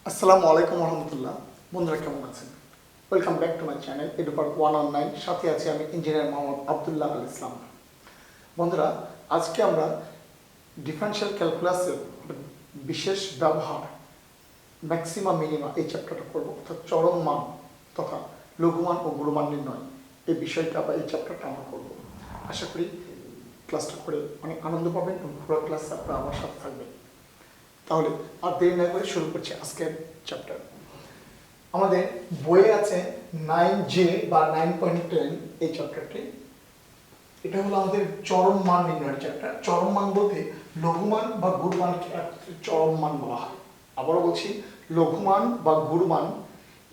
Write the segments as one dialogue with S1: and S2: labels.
S1: আসসালামু আলাইকুম রহমতুল্লাহ। বন্ধুরা কেমন আছেন? Welcome back to my channel Edupark 119। সাথে আছি আমি ইঞ্জিনিয়ার মোহাম্মদ আবদুল্লাহ আল ইসলাম। বন্ধুরা, আজকে আমরা ডিফারেনশিয়াল ক্যালকুলাসের বিশেষ ব্যবহার ম্যাক্সিমা মিনিমা এই চ্যাপ্টারটা করবো, অর্থাৎ চরম মান তথা লঘুমান ও গুরুমান নির্ণয় এই বিষয়টা বা এই চ্যাপ্টারটা আমরা করবো। আশা করি ক্লাসটা করে অনেক আনন্দ পাবেন এবং পুরো ক্লাস আপনারা আমার সাথে থাকবেন। তাহলে আর দেরি না করে শুরু করছি আজকের চ্যাপ্টার। আমাদের বইয়ে আছে 9J বা 9.10 এই চ্যাপ্টারটি। এটা হলো আমাদের চরম মান নির্ণয়ের চ্যাপ্টার। চরম মান বলতে লঘুমান বা গুরুমানকে চরম মান বলা হয়। আবারও বলছি, লঘুমান বা গুরুমান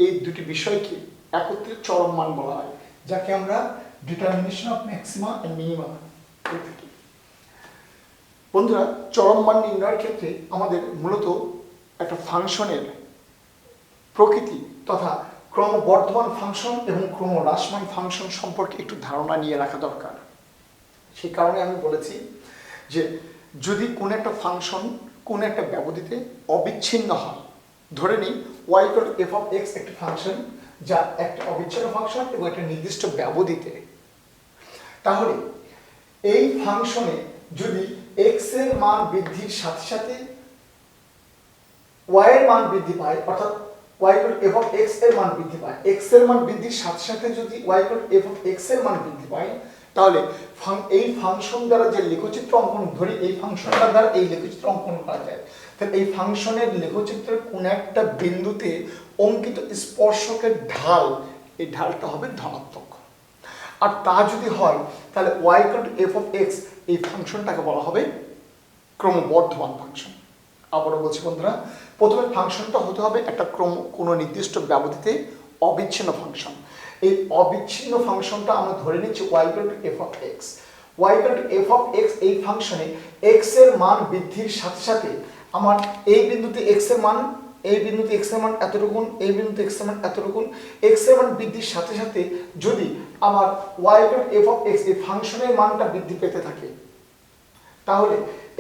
S1: এই দুটি বিষয়কে একত্রে চরম মান বলা হয়, যাকে আমরা determination of maxima and minima বলে থাকি। বন্ধুরা, চরম মান নির্ণয়ের ক্ষেত্রে আমাদের মূলত একটা ফাংশনের প্রকৃতি তথা ক্রমবর্ধমান ফাংশন এবং ক্রমহ্রাসমান ফাংশন সম্পর্কে একটু ধারণা নিয়ে রাখা দরকার। সেই কারণে আমি বলেছি যে যদি কোনো একটা ফাংশন কোনো একটা ব্যবধিতে অবিচ্ছিন্ন হয়, ধরে নিই y f of x একটি ফাংশন যা একটা অবিচ্ছিন্ন ফাংশন এবং একটা নির্দিষ্ট ব্যবধিতে, তাহলে এই ফাংশনে যদি x এর মান বৃদ্ধির সাথে সাথে y এর মান বৃদ্ধি পায়, অর্থাৎ y f of x এর মান বৃদ্ধি পায়, x এর মান বৃদ্ধির সাথে সাথে যদি y f of x এর মান বৃদ্ধি পায়, তাহলে এই ফাংশন দ্বারা যে লেখচিত্র অঙ্কন, ধরি এই ফাংশনটা দ্বারা এই লেখচিত্র অঙ্কন করা যায়, তাহলে এই ফাংশনের লেখচিত্রের কোন একটা বিন্দুতে অঙ্কিত স্পর্শকের ঢাল, এই ঢালটা হবে ধনাত্মক। আর তা যদি হয় তাহলে y f of x এই ফাংশনটাকে বলা হবে ক্রমবর্ধমান ফাংশন। আবারও বলছি বন্ধুরা, প্রথমে ফাংশনটা হতে হবে একটা কোনো নির্দিষ্ট ব্যবধিতে অবিচ্ছিন্ন ফাংশন। এই অবিচ্ছিন্ন ফাংশনটা আমরা ধরে নিচ্ছি y f of x। y f of x এই ফাংশনে x এর মান বৃদ্ধির সাথে সাথে আমার এই বিন্দুতে x এর মান, এই বিন্দুতে x এর মান এতটুকুন, এই বিন্দুতে x এর মান এতটুকুন, x এর মান বৃদ্ধির সাথে সাথে যদি আমার y f of x এই ফাংশনের মানটা বৃদ্ধি পেতে থাকে, তাহলে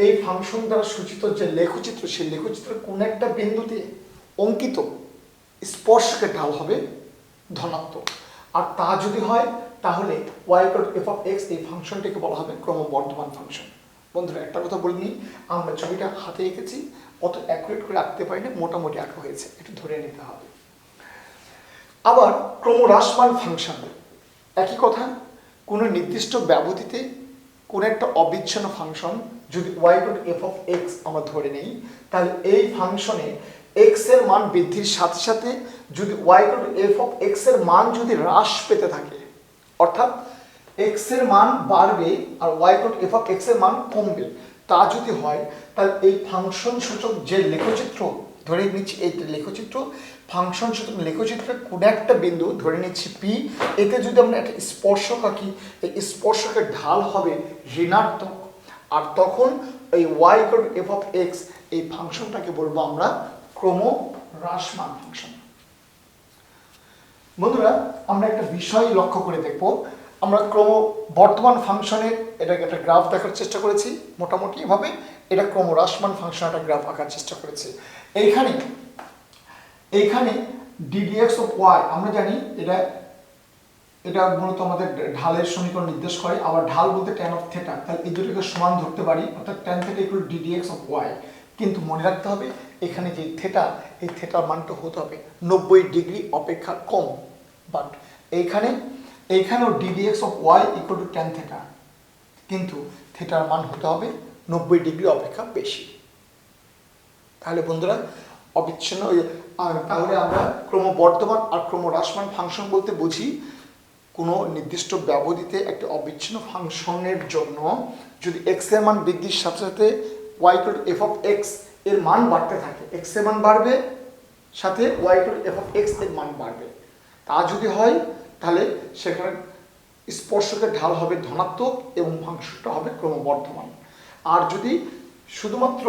S1: এই ফাংশন দ্বারা সূচিত যে লেখচিত্র, সেই লেখচিত্রের কোন একটা বিন্দুতে অঙ্কিত স্পর্শকের ঢাল হবে ধনাত্মক। আর তা যদি হয় তাহলে y f of x এই ফাংশনটিকে বলা হবে ক্রমবর্ধমান ফাংশন। বন্ধুরা, একটা কথা বলে নিই, আমরা ছবিটা হাতে এঁকেছি, অত অ্যাকুরেট করে আঁকতে পারি না, মোটামুটি আঁকা হয়েছে, একটু ধরে নিতে হবে। আবার ক্রমহ্রাসমান ফাংশন একই কথা। কোনো নির্দিষ্ট ব্যবধিতে কোন একটা অবিচ্ছিন্ন ফাংশন যদি y f of x আমরা ধরে নেই, তাহলে এই ফাংশনে x এর মান বৃদ্ধির সাথে সাথে যদি y f of x এর মান যদি হ্রাস পেতে থাকে, অর্থাৎ x এর মান বাড়বে আর y f of x এর মান কমবে, তা যদি হয় তাহলে এই ফাংশন সূচক যে লেখচিত্র ধরে নিচ্ছি, এই লেখচিত্র ফাংশন সূচক লেখচিত্রের কোন একটা বিন্দু ধরে নিচ্ছি p, এতে যদি আমরা একটা স্পর্শক আঁকি, এই স্পর্শকের ঢাল হবে ঋণাত্মক। আর তখন এই y f of x এই ফাংশনটাকে বলবো আমরা ক্রমহ্রাসমান ফাংশন। বন্ধুরা, আমরা একটা বিষয় লক্ষ্য করে দেখব। আমরা ক্রমবর্ধমান ফাংশনের এটাকে একটা গ্রাফ দেখার চেষ্টা করেছি, মোটামুটি এভাবে। এটা ক্রমহ্রাসমান ফাংশন একটা গ্রাফ আঁকার চেষ্টা করেছি। এইখানে ddx of y আমরা জানি এটা মূলত আমাদের ঢালের সমীকরণ নির্দেশ করে। আবার ঢাল বলতে tan of theta, তাহলে এই দুটোকে সমান ধরতে পারি, অর্থাৎ tan theta equal ddx of y। কিন্তু মনে রাখতে হবে এখানে যে থেটা, এই থেটার মানটা হতে হবে 90 ডিগ্রি অপেক্ষা কম। বাট এইখানেও ddx of y equal to tan theta, কিন্তু থেটার মান হতে হবে 90 ডিগ্রি অপেক্ষা বেশি। তাহলে বন্ধুরা অবিচ্ছিন্ন, তাহলে আমরা ক্রমবর্ধমান আর ক্রমহ্রাসমান ফাংশন বলতে বুঝি কোনো নির্দিষ্ট ব্যবধিতে একটা অবিচ্ছিন্ন ফাংশনের জন্য যদি x এর মান বৃদ্ধির সাথে সাথে y f of x এর মান বাড়তে থাকে, x এর মান বাড়বে সাথে y f of x এর মান বাড়বে, তা যদি হয় তাহলে সেখানে স্পর্শকের ঢাল হবে ধনাত্মক এবং ফাংশনটা হবে ক্রমবর্ধমান। আর যদি শুধুমাত্র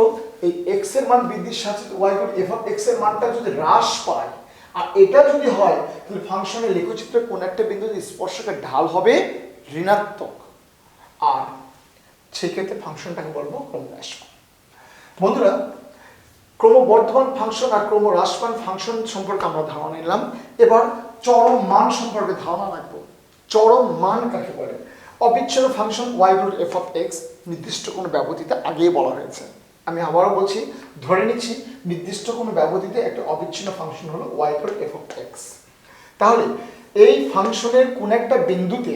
S1: এই x এর মান বৃদ্ধির সাথে y f of x এর মানটা যদি হ্রাস পায়, আর এটা যদি হয় তাহলে ফাংশনের লেখচিত্রের কোন একটা বিন্দুতে স্পর্শকের ঢাল হবে ঋণাত্মক, আর সেই ক্ষেত্রে ফাংশনটাকে বলবো ক্রমহ্রাসমান। বন্ধুরা, ক্রমবর্ধমান ফাংশন আর ক্রমহ্রাসমান ফাংশন সম্পর্কে আমরা ধারণা নিলাম। এবার চরম মান সম্পর্কে ধারণা রাখবো। চরম মান কাকে বলে? অবিচ্ছিন্ন function y root f of x নির্দিষ্ট কোনো ব্যবধিতে আগেই বলা হয়েছে। আমি আবারও বলছি, ধরে নিচ্ছি নির্দিষ্ট কোনো ব্যবধিতে একটা অবিচ্ছিন্ন ফাংশন হলো y root f of x. তাহলে এই ফাংশনের কোন একটা বিন্দুতে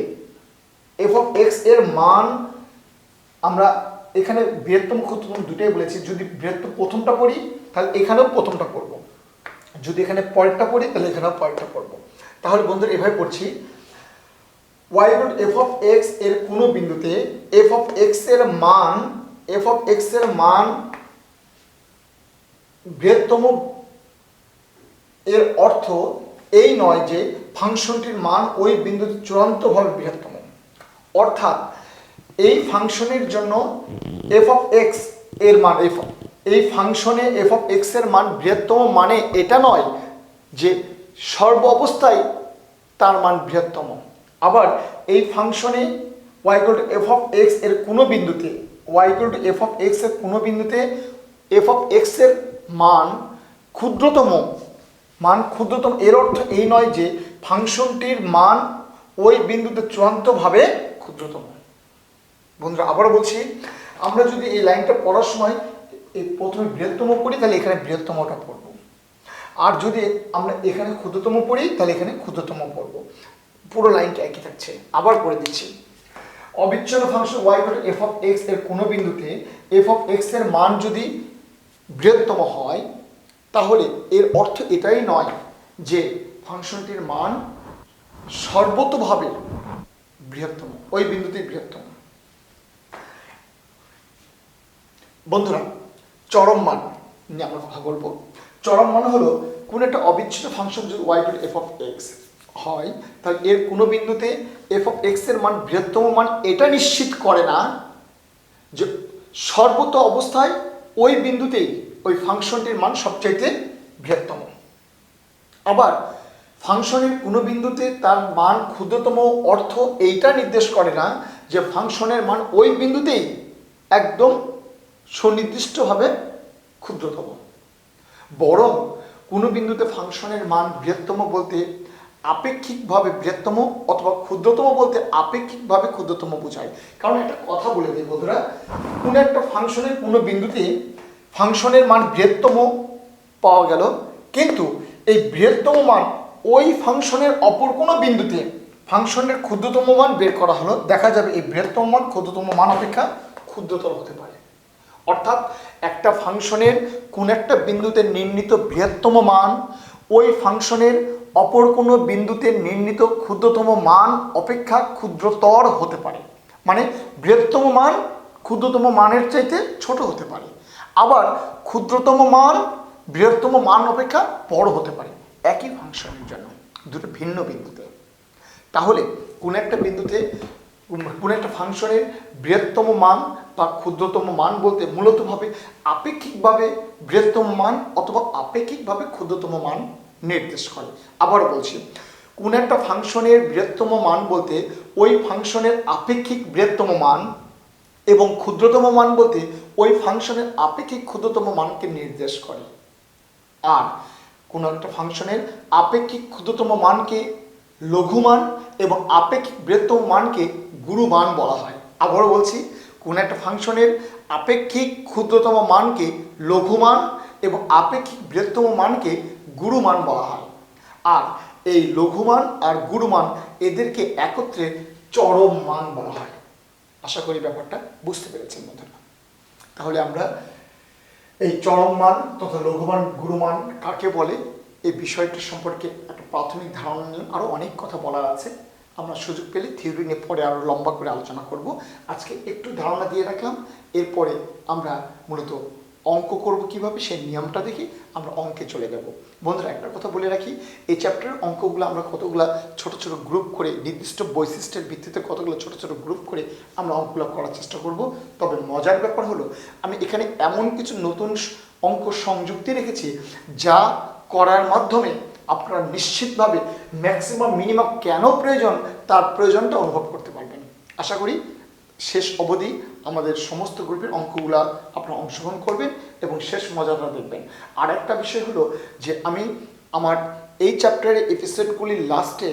S1: এফ অফ এক্স এর মান, আমরা এখানে বৃহত্তম ক্ষুদ্রতম দুটাই বলেছি, যদি বৃহত্তম প্রথমটা পড়ি তাহলে এখানেও প্রথমটা পড়ব, যদি এখানে পরেরটা পড়ি তাহলে এখানেও পরেরটা পড়ব। তাহলে বন্ধুরা এভাবে পড়ছি, y root f of x এর কোনো বিন্দুতে এফ অফ এক্স এর মান বৃহত্তম, এর অর্থ এই নয় যে ফাংশনটির মান ওই বিন্দুতে চূড়ান্তভাবে বৃহত্তম। অর্থাৎ এই ফাংশনের জন্য এফ অফ এক্স এর মান, এই ফাংশনে এফ অফ এক্স এর মান বৃহত্তম মানে এটা নয় যে সর্ব অবস্থায় তার মান বৃহত্তম। আবার এই ফাংশনে y equal to F of x এর কোনো বিন্দুতে y equal to F of x এর কোনো বিন্দুতে এফ অফ এক্স এর মান ক্ষুদ্রতম, এর অর্থ এই নয় যে ফাংশনটির মান ওই বিন্দুতে চূড়ান্তভাবে ক্ষুদ্রতম। বন্ধুরা আবারও বলছি, আমরা যদি এই লাইনটা পড়ার সময় এই প্রথমে বৃহত্তম পড়ি তাহলে এখানে বৃহত্তমটা পড়ব, আর যদি আমরা এখানে ক্ষুদ্রতম পড়ি তাহলে এখানে ক্ষুদ্রতম পড়ব। পুরো লাইনটা একই থাকছে। আবার পড়ে দিচ্ছি, অবিচ্ছিন্ন function y equal to F of x এর কোনো বিন্দুতে এফ অফ এক্স এর মান যদি বৃহত্তম হয় তাহলে এর অর্থ এটাই নয় যে ফাংশনটির মান সর্বতোভাবে বৃহত্তম, ওই বিন্দুতেই বৃহত্তম। বন্ধুরা চরম মান নিয়ে আমরা কথা বলবো। চরম মান হলো কোন একটা অবিচ্ছিন্ন ফাংশন যদি y equal to F of x হয় তাহলে এর কোনো বিন্দুতে এফ অফ এক্স এর মান বৃহত্তম মান এটা নিশ্চিত করে না যে সর্বত অবস্থায় ওই বিন্দুতেই ওই ফাংশনটির মান সবচাইতে বৃহত্তম। আবার ফাংশনের কোনো বিন্দুতে তার মান ক্ষুদ্রতম অর্থ এইটা নির্দেশ করে না যে ফাংশনের মান ওই বিন্দুতেই একদম সুনির্দিষ্টভাবে ক্ষুদ্রতম। বরং কোনো বিন্দুতে ফাংশনের মান বৃহত্তম বলতে আপেক্ষিকভাবে বৃহত্তম অথবা ক্ষুদ্রতম বলতে আপেক্ষিকভাবে ক্ষুদ্রতম বোঝায়। কারণ একটা কথা বলে দিই বন্ধুরা, কোনো একটা ফাংশনের কোনো বিন্দুতে ফাংশনের মান বৃহত্তম পাওয়া গেল, কিন্তু এই বৃহত্তম মান ওই ফাংশনের অপর কোনো বিন্দুতে ফাংশনের ক্ষুদ্রতম মান বের করা হলো, দেখা যাবে এই বৃহত্তম মান ক্ষুদ্রতম মান অপেক্ষা ক্ষুদ্রতর হতে পারে। অর্থাৎ একটা ফাংশনের কোন একটা বিন্দুতে নির্ণীত বৃহত্তম মান ওই ফাংশনের অপর কোনো বিন্দুতে নির্ণীত ক্ষুদ্রতম মান অপেক্ষা ক্ষুদ্রতর হতে পারে। মানে বৃহত্তম মান ক্ষুদ্রতম মানের চাইতে ছোট হতে পারে, আবার ক্ষুদ্রতম মান বৃহত্তম মান অপেক্ষা বড় হতে পারে একই ফাংশনের জন্য, দুটো ভিন্ন বিন্দুতে। তাহলে কোন একটা বিন্দুতে কোন একটা ফাংশনের বৃহত্তম মান বা ক্ষুদ্রতম মান বলতে মূলতভাবে আপেক্ষিকভাবে বৃহত্তম মান অথবা আপেক্ষিকভাবে ক্ষুদ্রতম মান নির্দেশ করে। আবার বলছি, কোন একটা ফাংশনের বৃহত্তম মান বলতে ওই ফাংশনের আপেক্ষিক বৃহত্তম মান এবং ক্ষুদ্রতম মান বলতে ওই ফাংশনের আপেক্ষিক ক্ষুদ্রতম মানকে নির্দেশ করে। আর কোন একটা ফাংশনের আপেক্ষিক ক্ষুদ্রতম মানকে লঘুমান এবং আপেক্ষিক বৃহত্তম মানকে গুরুমান বলা হয়। আবারও বলছি, কোন একটা ফাংশনের আপেক্ষিক ক্ষুদ্রতম মানকে লঘুমান এবং আপেক্ষিক বৃহত্তম মানকে গুরুমান বলা হয়। আর এই লঘুমান আর গুরুমান এদেরকে একত্রে চরম মান বলা হয়। আশা করি ব্যাপারটা বুঝতে পেরেছেন বন্ধুরা। তাহলে আমরা এই চরম মান তথা লঘুমান গুরুমান কাকে বলে এই বিষয়টি সম্পর্কে একটা প্রাথমিক ধারণা নিয়ে আরও অনেক কথা বলার আছে। আমরা সুযোগ পেলে থিওরি নিয়ে পরে আরও লম্বা করে আলোচনা করব। আজকে একটু ধারণা দিয়ে রাখলাম, এরপরে আমরা মূলত অঙ্ক করব কিভাবে সেই নিয়মটা দেখি আমরা অঙ্কে চলে যাব। বন্ধুরা একটা কথা বলে রাখি, এই চ্যাপ্টারের অঙ্কগুলো আমরা কতগুলো ছোট ছোট গ্রুপ করে নির্দিষ্ট বৈশিষ্ট্যের ভিত্তিতে কতগুলো ছোট ছোট গ্রুপ করে আমরা অঙ্কগুলো করার চেষ্টা করব। তবে মজার ব্যাপার হলো আমি এখানে এমন কিছু নতুন অঙ্ক সংযুক্তি রেখেছি যা করার মাধ্যমে আপনারা নিশ্চিতভাবে ম্যাক্সিমাম মিনিমাম কেন প্রয়োজন তার প্রয়োজনটা অনুভব করতে পারবেন। আশা করি শেষ অবধি আমাদের সমস্ত গ্রুপের অঙ্কগুলা আপনারা অংশগ্রহণ করবেন এবং শেষ মজাটা দেখবেন। আর একটা বিষয় হলো যে আমি আমার এই চ্যাপ্টারের এপিসোডগুলির লাস্টে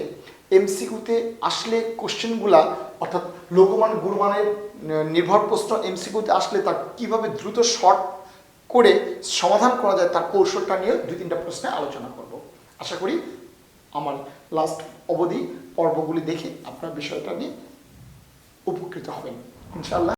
S1: এমসিকিউতে আসলে কোশ্চেনগুলা অর্থাৎ লঘুমান গুরুমানের নির্ভর প্রশ্ন এমসিকিউতে আসলে তা কীভাবে দ্রুত শর্ট করে সমাধান করা যায় তার কৌশলটা নিয়ে 2-3টা প্রশ্নে আলোচনা করব। আশা করি আমার লাস্ট অবধি পর্বগুলি দেখে আপনার বিষয়টা নিয়ে উপকৃত হবেন ইনশাআল্লাহ।